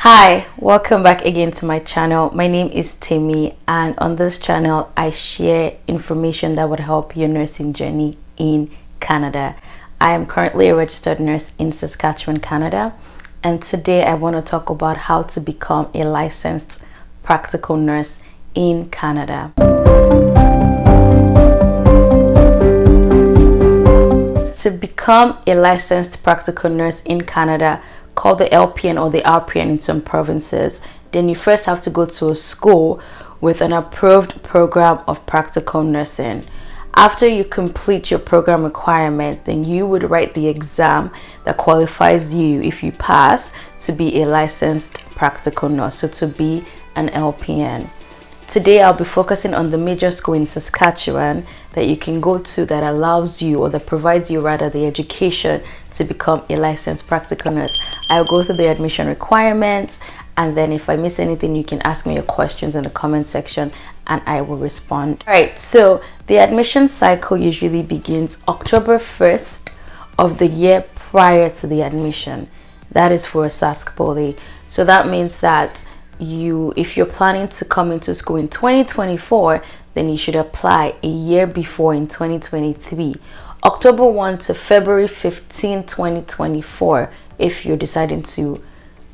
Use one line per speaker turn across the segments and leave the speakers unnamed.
Hi, welcome back again to my channel. My name is Temi, and on this channel I share information that would help your nursing journey in Canada. I am currently a registered nurse in Saskatchewan, Canada, and today I want to talk about how to become a licensed practical nurse in Canada. To become a licensed practical nurse in Canada, called the LPN or the RPN in some provinces, then you first have to go to a school with an approved program of practical nursing. After you complete your program requirement, then you would write the exam that qualifies you, if you pass, to be a licensed practical nurse, so to be an LPN. Today I'll be focusing on the major school in Saskatchewan that you can go to that allows you, or that provides you rather, the education to become a licensed practical nurse. I'll go through the admission requirements, and then if I miss anything, you can ask me your questions in the comment section and I will respond. Alright, so the admission cycle usually begins October 1st of the year prior to the admission. That is for a Sask Poly. So that means that if you're planning to come into school in 2024, then you should apply a year before in 2023. October 1 to February 15, 2024, if you're deciding to,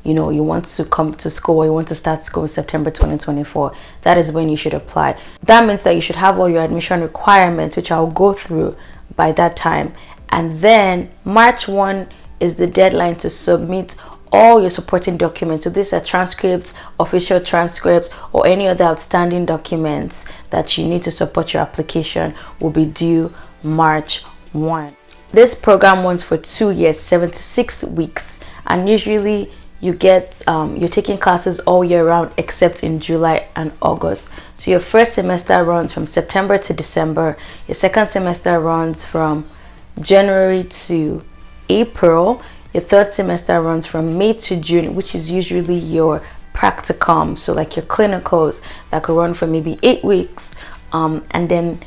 you want to come to school, or you want to start school in September 2024, that is when you should apply. That means that you should have all your admission requirements, which I'll go through by that time. And then March 1 is the deadline to submit all your supporting documents. So these are transcripts, official transcripts, or any other outstanding documents that you need to support your application will be due March 1. This program runs for 2 years, 76 weeks, and usually you get you're taking classes all year round except in July and August. So your first semester runs from September to December, your second semester runs from January to April, your third semester runs from May to June, which is usually your practicum, so like your clinicals that could run for maybe 8 weeks, and then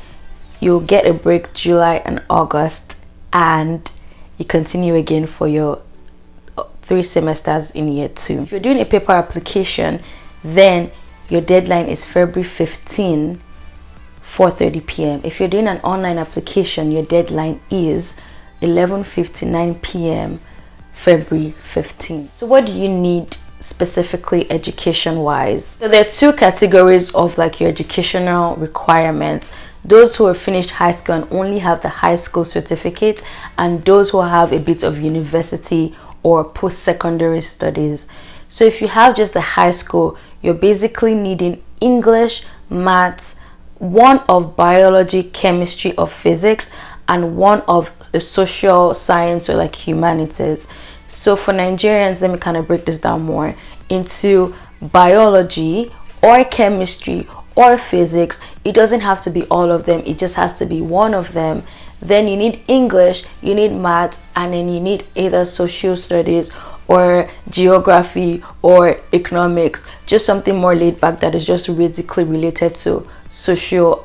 you'll get a break July and August, and you continue again for your 3 semesters in year 2. If you're doing a paper application, then your deadline is February 15, 4:30 p.m. If you're doing an online application, your deadline is 11:59 p.m. February 15. So what do you need specifically education wise? So there are 2 categories of like your educational requirements: those who have finished high school and only have the high school certificate, and those who have a bit of university or post-secondary studies. So if you have just the high school, you're basically needing English, maths, 1 of biology, chemistry, or physics, and 1 of a social science or like humanities. So for Nigerians, let me kind of break this down more into biology or chemistry or physics. It doesn't have to be all of them, it just has to be 1 of them. Then you need English, you need maths, and then you need either social studies or geography or economics, just something more laid back that is just basically related to social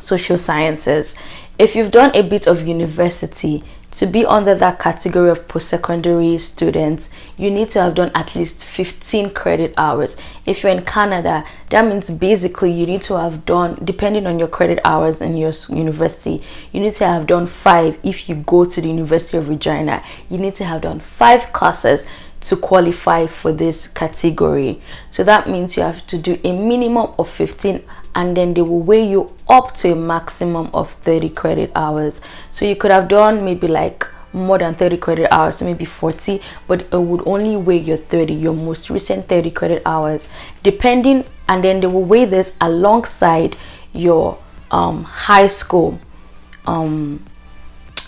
sciences. If you've done a bit of university, to be under that category of post-secondary students, you need to have done at least 15 credit hours. If you're in Canada, that means basically you need to have done, depending on your credit hours in your university, you need to have done 5. If you go to the University of Regina, you need to have done 5 classes to qualify for this category. So that means you have to do a minimum of 15, and then they will weigh you up to a maximum of 30 credit hours. So you could have done maybe like more than 30 credit hours, so maybe 40, but it would only weigh your 30, your most recent 30 credit hours, depending, and then they will weigh this alongside your high school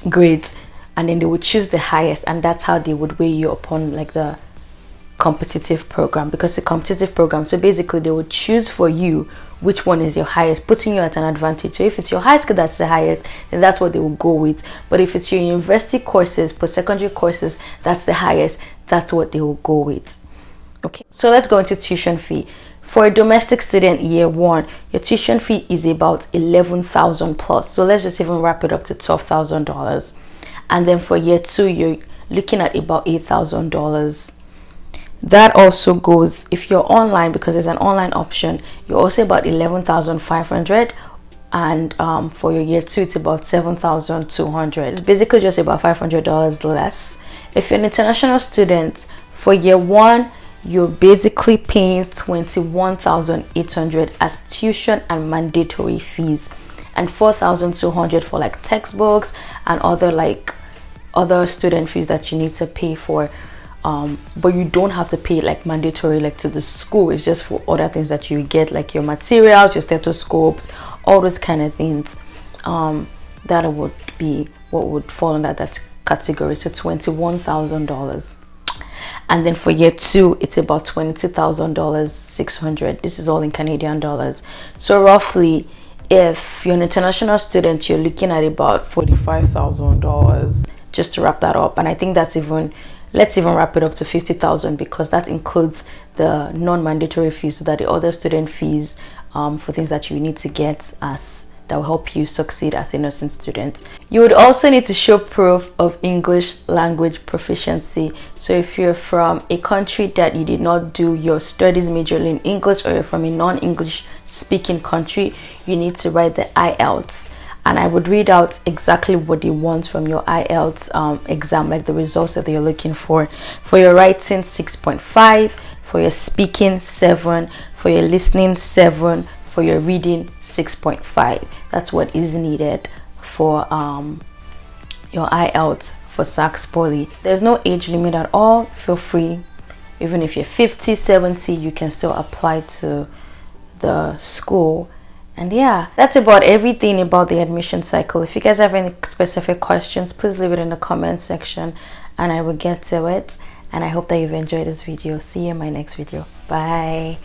grades, and then they would choose the highest, and that's how they would weigh you upon like the competitive program, because the competitive program, so basically they would choose for you which one is your highest, putting you at an advantage. So if it's your high school that's the highest, then that's what they will go with. But if it's your university courses, post-secondary courses, that's the highest, that's what they will go with. Okay, so let's go into tuition fee. For a domestic student year 1, your tuition fee is about 11,000 plus, so let's just even wrap it up to $12,000. And then for year 2, you're looking at about $8,000. That also goes, if you're online, because there's an online option, you're also about 11,500, and for your year 2 it's about 7,200. It's basically just about $500 less. If you're an international student, for year 1 you're basically paying 21,800 as tuition and mandatory fees, and 4,200 for like textbooks and other student fees that you need to pay for. But you don't have to pay like mandatory like to the school. It's just for other things that you get, like your materials, your stethoscopes, all those kind of things. That would be what would fall under that category. So $21,000. And then for year 2 it's about $22,000 600. This is all in Canadian dollars. So roughly, if you're an international student, you're looking at about $45,000, just to wrap that up. And I think that's even, let's even wrap it up to 50,000, because that includes the non-mandatory fees, so that the other student fees for things that you need to get as that will help you succeed as a nursing student. You would also need to show proof of English language proficiency. So if you're from a country that you did not do your studies majorly in English, or you're from a non-English speaking country, you need to write the IELTS. And I would read out exactly what they want from your IELTS exam, like the results that you're looking for. For your writing, 6.5. For your speaking, 7. For your listening, 7. For your reading, 6.5. That's what is needed for your IELTS for Sax Poly. There's no age limit at all. Feel free. Even if you're 50, 70, you can still apply to the school. And yeah, that's about everything about the admission cycle. If you guys have any specific questions, please leave it in the comment section and I will get to it. And I hope that you've enjoyed this video. See you in my next video. Bye.